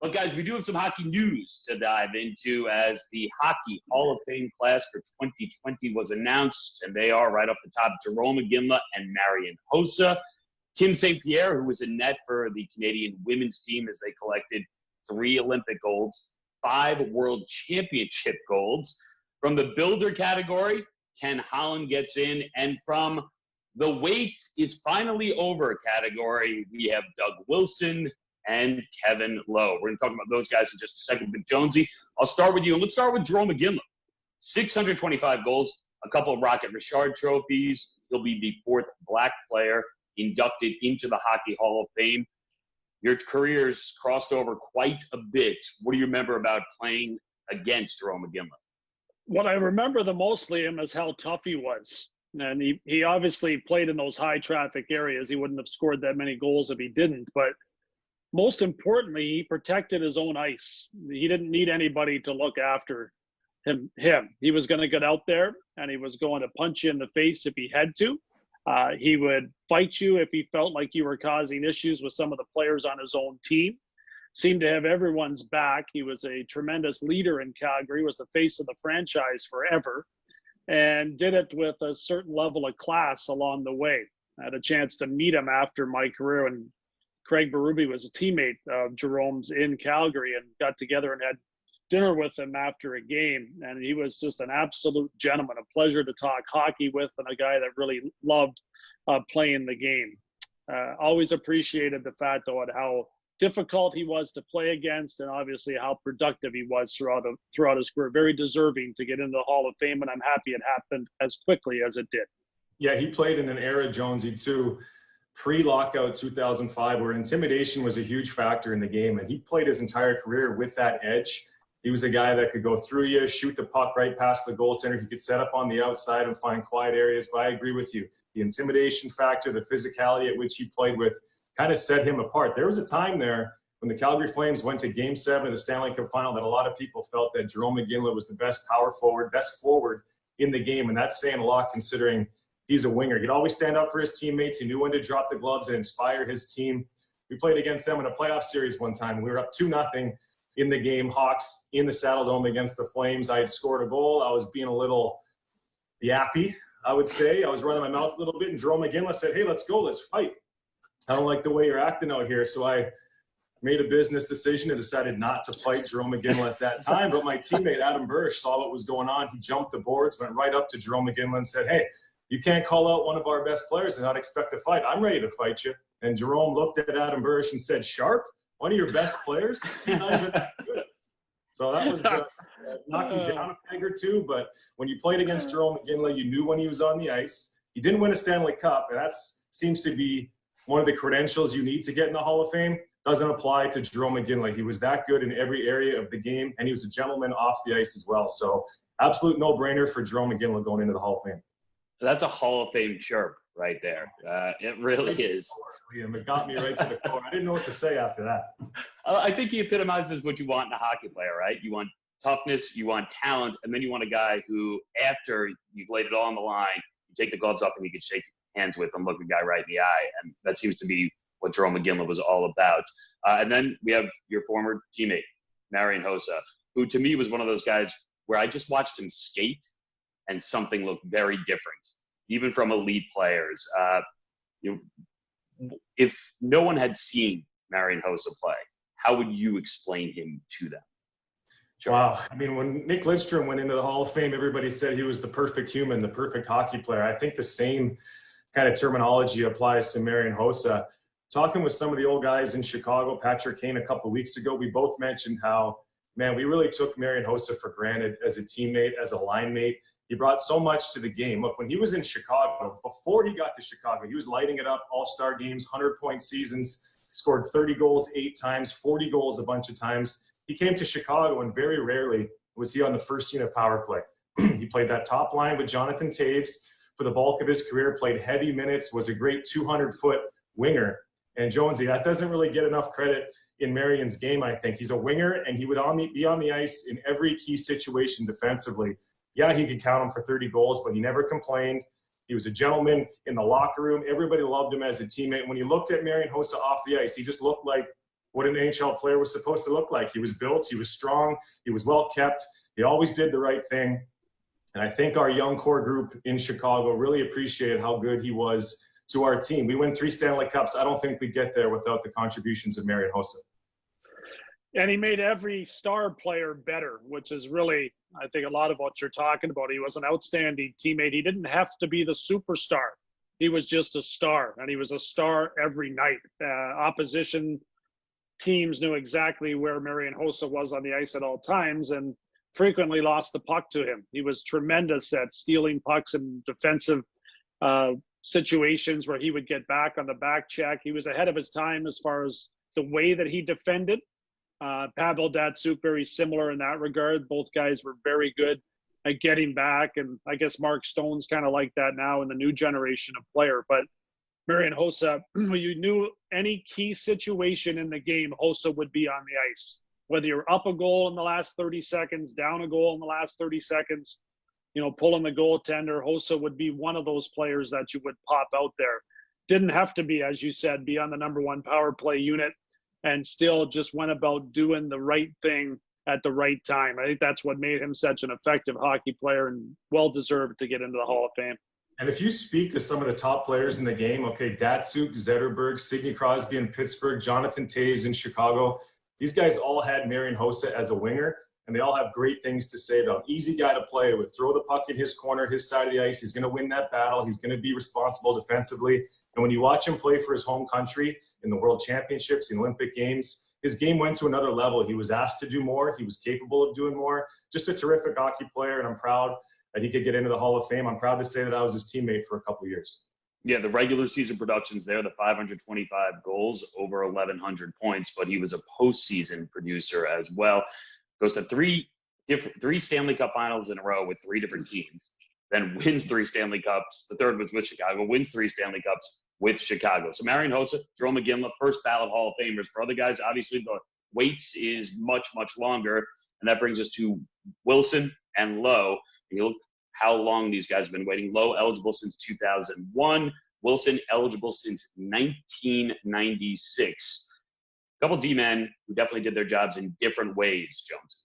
But guys, we do have some hockey news to dive into as the Hockey Hall of Fame class for 2020 was announced, and they are right off the top, Jarome Iginla and Marian Hossa. Kim St. Pierre, who was in net for the Canadian women's team as they collected 3 Olympic golds, 5 World Championship golds. From the builder category, Ken Holland gets in, and from the wait is finally over category, we have Doug Wilson and Kevin Lowe. We're going to talk about those guys in just a second. But Jonesy, I'll start with you, and let's start with Jarome Iginla. 625 goals, a couple of Rocket Richard trophies. He'll be the 4th Black player inducted into the Hockey Hall of Fame. Your career's crossed over quite a bit. What do you remember about playing against Jarome Iginla? What I remember the mostly him is how tough he was. And he obviously played in those high traffic areas. He wouldn't have scored that many goals if he didn't. But most importantly, he protected his own ice. He didn't need anybody to look after him. He was going to get out there, and he was going to punch you in the face if he had to. He would fight you if he felt like you were causing issues with some of the players on his own team. Seemed to have everyone's back. He was a tremendous leader in Calgary, was the face of the franchise forever, and did it with a certain level of class along the way. I had a chance to meet him after my career, and Craig Berube was a teammate of Jarome's in Calgary, and got together and had dinner with him after a game. And he was just an absolute gentleman, a pleasure to talk hockey with, and a guy that really loved playing the game. Always appreciated the fact, though, at how difficult he was to play against, and obviously how productive he was throughout his career. Very deserving to get into the Hall of Fame, and I'm happy it happened as quickly as it did. Yeah, he played in an era, Jonesy, too, pre-lockout 2005, where intimidation was a huge factor in the game, and he played his entire career with that edge. He was a guy that could go through you, shoot the puck right past the goaltender. He could set up on the outside and find quiet areas. But I agree with you. The intimidation factor, the physicality at which he played with kind of set him apart. There was a time there when the Calgary Flames went to Game 7 of the Stanley Cup Final that a lot of people felt that Jarome Iginla was the best power forward, best forward in the game. And that's saying a lot considering he's a winger. He'd always stand up for his teammates. He knew when to drop the gloves and inspire his team. We played against them in a playoff series one time. We were up 2-0 in the game, Hawks in the Saddle Dome against the Flames. I had scored a goal. I was being a little yappy, I would say. I was running my mouth a little bit, and Jarome Iginla said, "Hey, let's go, let's fight. I don't like the way you're acting out here." So I made a business decision and decided not to fight Jarome Iginla at that time. But my teammate, Adam Bursch, saw what was going on. He jumped the boards, went right up to Jarome Iginla and said, "Hey, you can't call out one of our best players and not expect to fight. I'm ready to fight you." And Jarome looked at Adam Bursch and said, "Sharp? One of your best players? He's not even that good." So that was knocking down a peg or two. But when you played against Jarome Iginla, you knew when he was on the ice. He didn't win a Stanley Cup, and that seems to be one of the credentials you need to get in the Hall of Fame. Doesn't apply to Jarome Iginla. He was that good in every area of the game, and he was a gentleman off the ice as well. So absolute no-brainer for Jarome Iginla going into the Hall of Fame. That's a Hall of Fame chirp right there. It really is. It got me right to the core. I didn't know what to say after that. I think he epitomizes what you want in a hockey player, right? You want toughness, you want talent, and then you want a guy who, after you've laid it all on the line, you take the gloves off and you can shake hands with and look the guy right in the eye. And that seems to be what Jarome Iginla was all about. And then we have your former teammate, Marian Hossa, who to me was one of those guys where I just watched him skate and something looked very different, even from elite players. If no one had seen Marian Hossa play, how would you explain him to them? Sure. Wow. I mean, when Nick Lidstrom went into the Hall of Fame, everybody said he was the perfect human, the perfect hockey player. I think the same kind of terminology applies to Marian Hossa. Talking with some of the old guys in Chicago, Patrick Kane, a couple of weeks ago, we both mentioned how, man, we really took Marian Hossa for granted as a teammate, as a line mate. He brought so much to the game. Look, when he was in Chicago, before he got to Chicago, he was lighting it up, all-star games, 100-point seasons, scored 30 goals 8 times, 40 goals a bunch of times. He came to Chicago, and very rarely was he on the first unit power play. He played that top line with Jonathan Toews for the bulk of his career, played heavy minutes, was a great 200-foot winger. And Jonesy, that doesn't really get enough credit in Marian's game, I think. He's a winger, and he would be on the ice in every key situation defensively. Yeah, he could count him for 30 goals, but he never complained. He was a gentleman in the locker room. Everybody loved him as a teammate. When you looked at Marian Hossa off the ice, he just looked like what an NHL player was supposed to look like. He was built, he was strong, he was well kept, he always did the right thing. And I think our young core group in Chicago really appreciated how good he was to our team. We win 3 Stanley Cups. I don't think we'd get there without the contributions of Marian Hossa. And he made every star player better, which is really, I think, a lot of what you're talking about. He was an outstanding teammate. He didn't have to be the superstar. He was just a star, and he was a star every night. Opposition teams knew exactly where Marian Hossa was on the ice at all times and frequently lost the puck to him. He was tremendous at stealing pucks in defensive situations where he would get back on the back check. He was ahead of his time as far as the way that he defended. Pavel Datsyuk, very similar in that regard. Both guys were very good at getting back, and I guess Mark Stone's kind of like that now in the new generation of player. But Marian Hossa, you knew any key situation in the game, Hossa would be on the ice. Whether you're up a goal in the last 30 seconds, down a goal in the last 30 seconds, pulling the goaltender, Hossa would be one of those players that you would pop out there. Didn't have to be, as you said, be on the number 1 power play unit, and still just went about doing the right thing at the right time. I think that's what made him such an effective hockey player and well-deserved to get into the Hall of Fame. And if you speak to some of the top players in the game, okay, Datsyuk, Zetterberg, Sidney Crosby in Pittsburgh, Jonathan Toews in Chicago, these guys all had Marian Hossa as a winger, and they all have great things to say about him. Easy guy to play with. Throw the puck in his corner, his side of the ice. He's going to win that battle. He's going to be responsible defensively. And when you watch him play for his home country in the World Championships, the Olympic Games, his game went to another level. He was asked to do more. He was capable of doing more. Just a terrific hockey player, and I'm proud that he could get into the Hall of Fame. I'm proud to say that I was his teammate for a couple of years. Yeah, the regular season production's there, the 525 goals, over 1,100 points, but he was a postseason producer as well. Goes to three Stanley Cup finals in a row with 3 different teams, then wins 3 Stanley Cups. The third was with Chicago, wins 3 Stanley Cups with Chicago. So Marian Hossa, Jarome Iginla, first ballot Hall of Famers. For other guys, obviously the wait is much, much longer, and that brings us to Wilson and Lowe. And you look how long these guys have been waiting. Lowe eligible since 2001. Wilson eligible since 1996. A couple D-men who definitely did their jobs in different ways, Jones.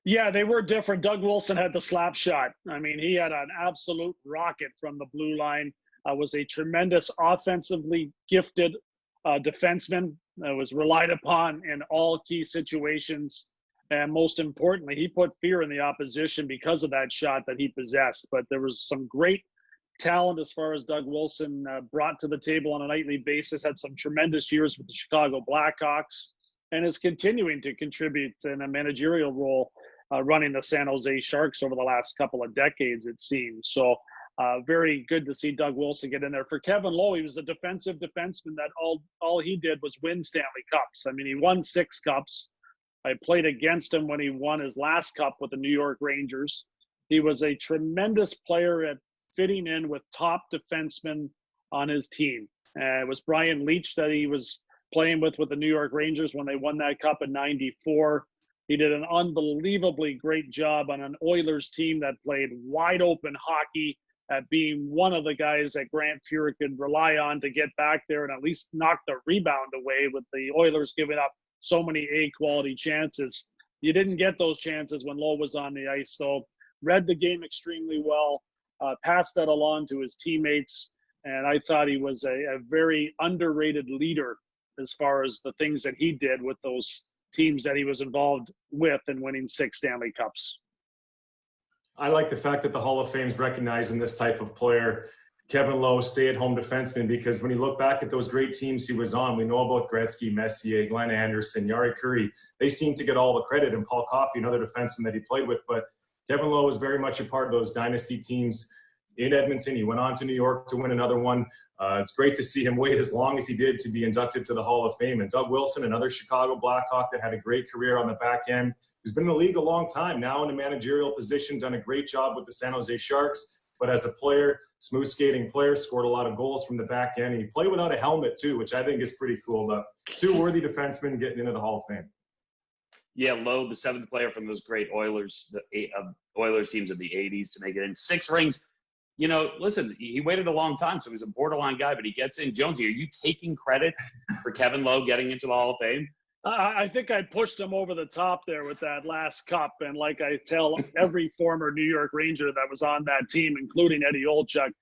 Yeah, they were different. Doug Wilson had the slap shot. I mean, he had an absolute rocket from the blue line. Was a tremendous offensively gifted defenseman. Was relied upon in all key situations. And most importantly, he put fear in the opposition because of that shot that he possessed. But there was some great talent as far as Doug Wilson brought to the table on a nightly basis, had some tremendous years with the Chicago Blackhawks, and is continuing to contribute in a managerial role running the San Jose Sharks over the last couple of decades, it seems. So very good to see Doug Wilson get in there. For Kevin Lowe, he was a defensive defenseman that all he did was win Stanley Cups. I mean, he won 6 cups. I played against him when he won his last cup with the New York Rangers. He was a tremendous player at fitting in with top defensemen on his team. It was Brian Leetch that he was playing with the New York Rangers when they won that cup in '94. He did an unbelievably great job on an Oilers team that played wide open hockey, at being one of the guys that Grant Fuhr could rely on to get back there and at least knock the rebound away, with the Oilers giving up so many A-quality chances. You didn't get those chances when Lowe was on the ice. So read the game extremely well, passed that along to his teammates, and I thought he was a very underrated leader as far as the things that he did with those teams that he was involved with in winning 6 Stanley Cups. I like the fact that the Hall of Fame is recognizing this type of player, Kevin Lowe, stay-at-home defenseman, because when you look back at those great teams he was on, we know about Gretzky, Messier, Glenn Anderson, Jari Kurri. They seem to get all the credit, and Paul Coffey, another defenseman that he played with. But Kevin Lowe was very much a part of those dynasty teams in Edmonton. He went on to New York to win another one. It's great to see him wait as long as he did to be inducted to the Hall of Fame. And Doug Wilson, another Chicago Blackhawk that had a great career on the back end, who's been in the league a long time, now in a managerial position, done a great job with the San Jose Sharks. But as a player, smooth skating player, scored a lot of goals from the back end. And he played without a helmet too, which I think is pretty cool. But 2 worthy defensemen getting into the Hall of Fame. Yeah, Lowe, the 7th player from those great Oilers, Oilers teams of the 80s to make it in. 6 rings. you know, listen, he waited a long time, so he's a borderline guy, but he gets in. Jonesy, are you taking credit for Kevin Lowe getting into the Hall of Fame? I think I pushed him over the top there with that last cup. And like I tell every former New York Ranger that was on that team, including Eddie Olczyk,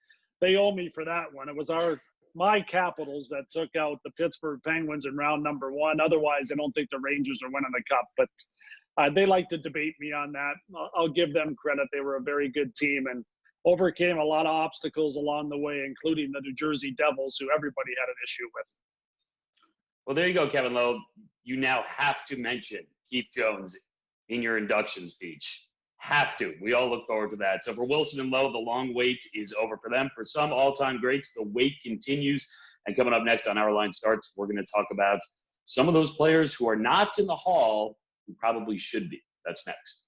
they owe me for that one. It was my Capitals that took out the Pittsburgh Penguins in round number 1. Otherwise, I don't think the Rangers are winning the cup. But they like to debate me on that. I'll give them credit. They were a very good team and overcame a lot of obstacles along the way, including the New Jersey Devils, who everybody had an issue with. Well, there you go, Kevin Lowe. You now have to mention Keith Jones in your induction speech. Have to. We all look forward to that. So for Wilson and Lowe, the long wait is over for them. For some all-time greats, the wait continues. And coming up next on Our Line Starts, we're going to talk about some of those players who are not in the Hall who probably should be. That's next.